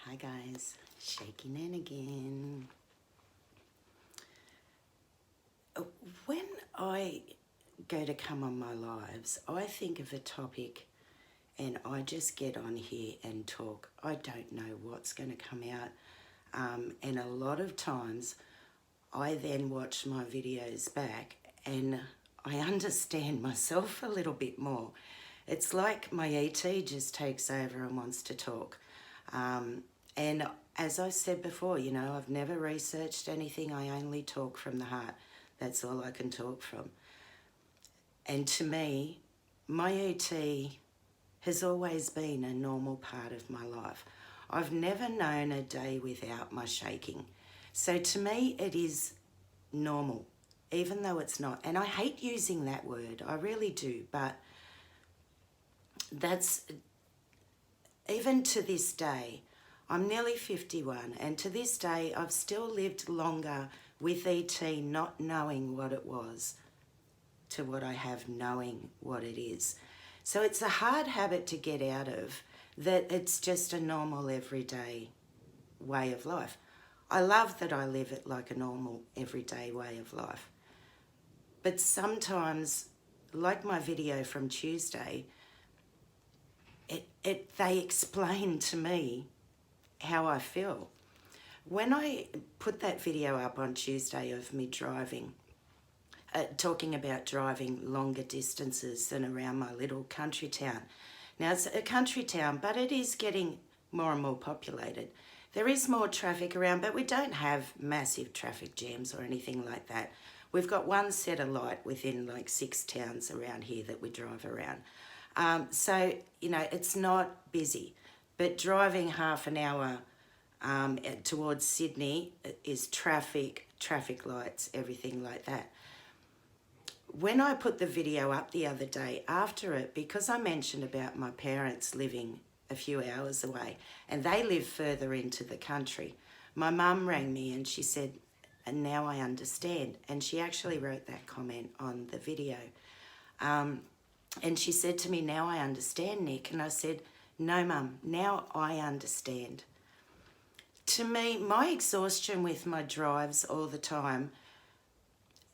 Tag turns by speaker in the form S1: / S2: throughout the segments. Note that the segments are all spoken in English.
S1: Hi guys, Shaky Nan again. When I go to come on my lives, I think of a topic and I just get on here and talk. I don't know what's going to come out. And a lot of times I then watch my videos back and I understand myself a little bit more. It's like my ET just takes over and wants to talk. And as I said before, you know, I've never researched anything. I only talk from the heart. That's all I can talk from. And to me, my ET has always been a normal part of my life. I've never known a day without my shaking. So to me, it is normal, even though it's not. And I hate using that word. I really do. But that's, even to this day, I'm nearly 51, and to this day, I've still lived longer with ET not knowing what it was to what I have knowing what it is. So it's a hard habit to get out of, that it's just a normal everyday way of life. I love that I live it like a normal everyday way of life. But sometimes, like my video from Tuesday, they explain to me how I feel. When I put that video up on Tuesday of me driving, talking about driving longer distances than around my little country town. Now it's a country town, but it is getting more and more populated. There is more traffic around, but we don't have massive traffic jams or anything like that. We've got one set of light within like 6 towns around here that we drive around. So, you know, it's not busy, but driving half an hour towards Sydney is traffic lights, everything like that. When I put the video up the other day after it, because I mentioned about my parents living a few hours away and they live further into the country, my mum rang me and she said, and now I understand. And she actually wrote that comment on the video. And she said to me, now I understand, Nick. And I said, no, Mum, now I understand. To me, my exhaustion with my drives all the time,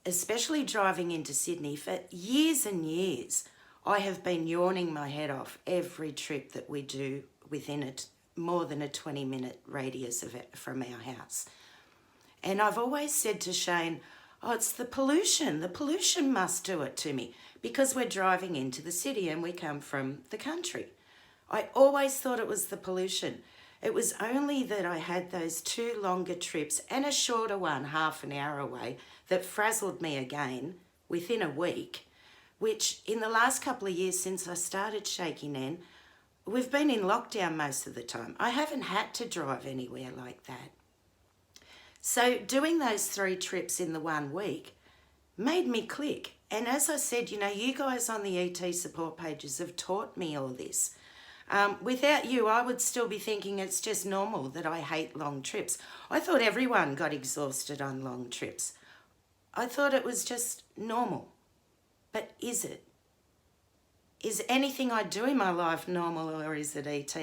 S1: especially driving into Sydney, for years and years, I have been yawning my head off every trip that we do within it, more than a 20-minute radius of it from our house. And I've always said to Shane, oh, it's the pollution. The pollution must do it to me because we're driving into the city and we come from the country. I always thought it was the pollution. It was only that I had those 2 longer trips and a shorter one, half an hour away, that frazzled me again within a week, which in the last couple of years since I started Shaky Nan, we've been in lockdown most of the time. I haven't had to drive anywhere like that. So doing those 3 trips in the 1 week made me click. And as I said, you know, you guys on the ET support pages have taught me all this. Without you, I would still be thinking it's just normal that I hate long trips. I thought everyone got exhausted on long trips. I thought it was just normal. But is it? Is anything I do in my life normal, or is it ET?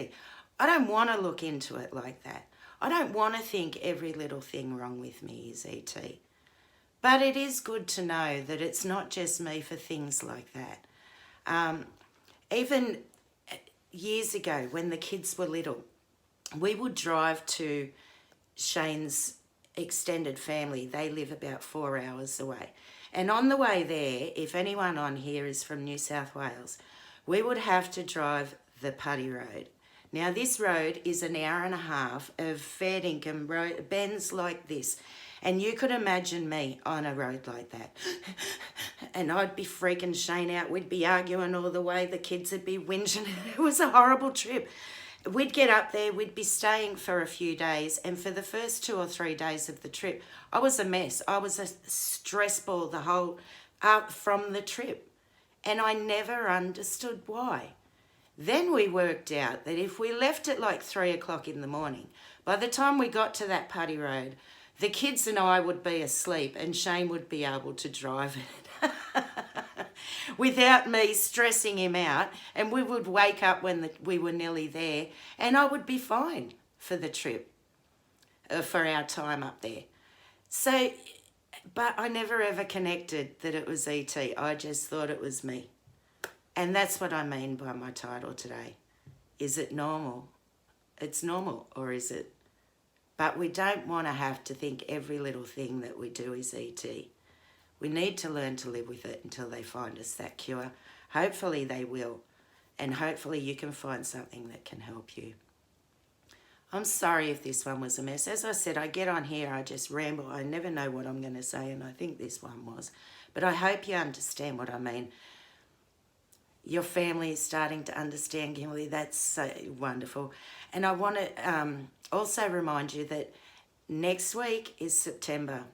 S1: I don't want to look into it like that. I don't want to think every little thing wrong with me is ET. But it is good to know that it's not just me for things like that. Even years ago when the kids were little, we would drive to Shane's extended family. They live about 4 hours away. And on the way there, if anyone on here is from New South Wales, we would have to drive the Putty Road. Now this road is an hour and a half of fair dinkum road, bends like this. And you could imagine me on a road like that. And I'd be freaking Shane out. We'd be arguing all the way. The kids would be whinging. It was a horrible trip. We'd get up there. We'd be staying for a few days. And for the first 2 or 3 days of the trip, I was a mess. I was a stress ball the whole from the trip. And I never understood why. Then we worked out that if we left at like 3 o'clock in the morning, by the time we got to that Putty Road, the kids and I would be asleep and Shane would be able to drive it without me stressing him out, and we would wake up when we were nearly there and I would be fine. for the trip, for our time up there. So, but I never ever connected that it was ET. I just thought it was me. And that's what I mean by my title today. Is it normal? It's normal, or is it? But we don't want to have to think every little thing that we do is ET. We need to learn to live with it until they find us that cure. Hopefully they will. And hopefully you can find something that can help you. I'm sorry if this one was a mess. As I said, I get on here, I just ramble. I never know what I'm going to say, and I think this one was. But I hope you understand what I mean. Your family is starting to understand, Kimberly. That's so wonderful. And I want to also remind you that next week is September.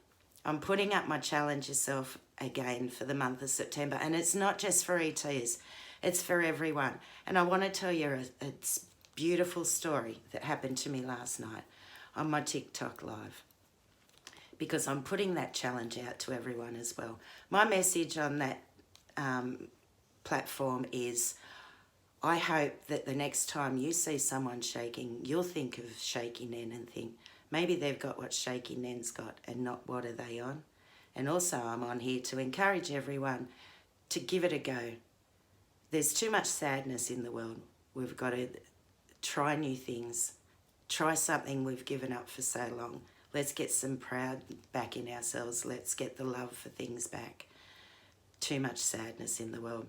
S1: I'm putting up my Challenge Yourself again for the month of September. And it's not just for ETs. It's for everyone. And I want to tell you a beautiful story that happened to me last night on my TikTok live, because I'm putting that challenge out to everyone as well. My message on that platform is, I hope that the next time you see someone shaking, you'll think of Shaky Nen and think, maybe they've got what Shaky Nen's got and not what are they on. And also I'm on here to encourage everyone to give it a go. There's too much sadness in the world. We've got to try new things. Try something we've given up for so long. Let's get some pride back in ourselves. Let's get the love for things back. Too much sadness in the world.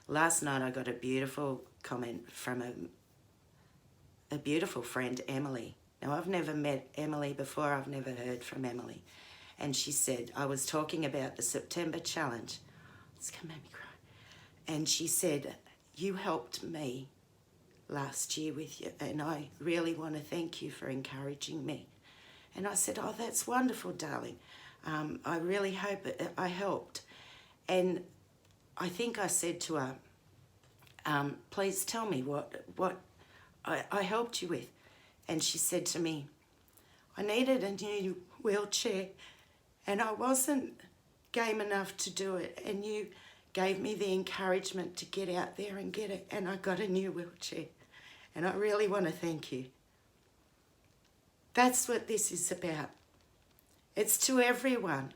S1: Last night I got a beautiful comment from a beautiful friend, Emily. Now, I've never met Emily before. I've never heard from Emily. And she said, I was talking about the September challenge. It's going to make me cry. And she said, you helped me last year with you, and I really want to thank you for encouraging me. And I said, oh, that's wonderful, darling. I really hope I helped. And I think I said to her, please tell me what I helped you with. And she said to me, I needed a new wheelchair and I wasn't game enough to do it. And you gave me the encouragement to get out there and get it. And I got a new wheelchair. And I really want to thank you. That's what this is about. It's to everyone.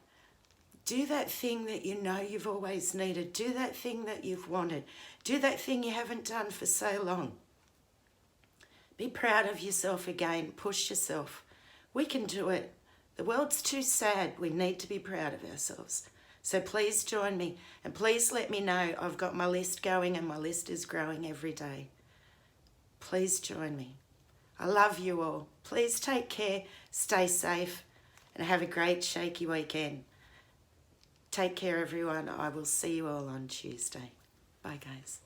S1: Do that thing that you know you've always needed. Do that thing that you've wanted. Do that thing you haven't done for so long. Be proud of yourself again. Push yourself. We can do it. The world's too sad. We need to be proud of ourselves. So please join me. And please let me know. I've got my list going and my list is growing every day. Please join me. I love you all. Please take care. Stay safe. And have a great shaky weekend. Take care, everyone. I will see you all on Tuesday. Bye, guys.